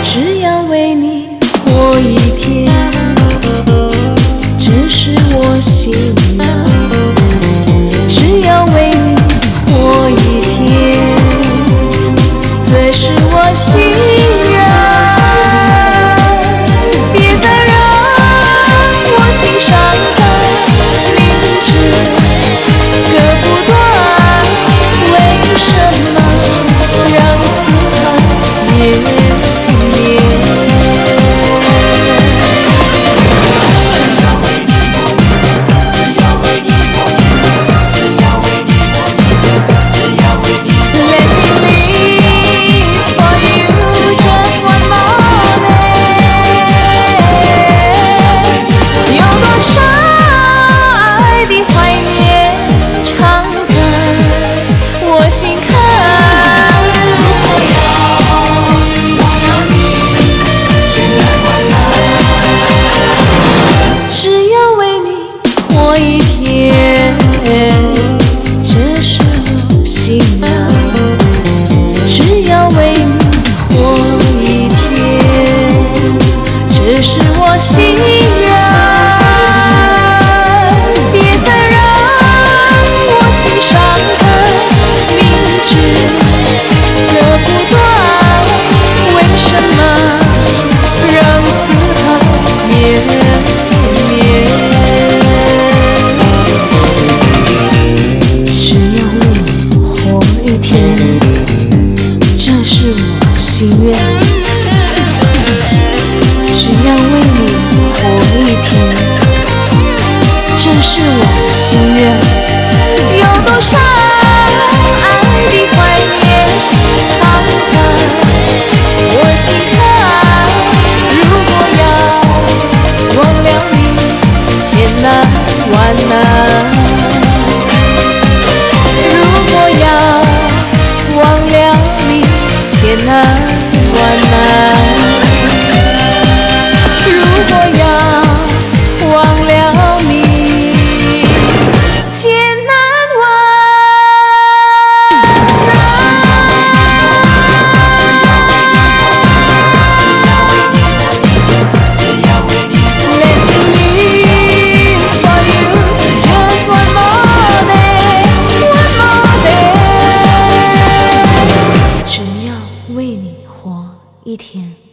只要为你活一天，这是我信仰。只要为你活一天，这是我心愿。别再让我心上的明知割不断，为什么让思考绵绵？只要为你活一天，这是我心愿。有多少爱的怀念藏在我心坎？如果要忘了你，千难万难。如果要忘了你，千难万难。为你活一天。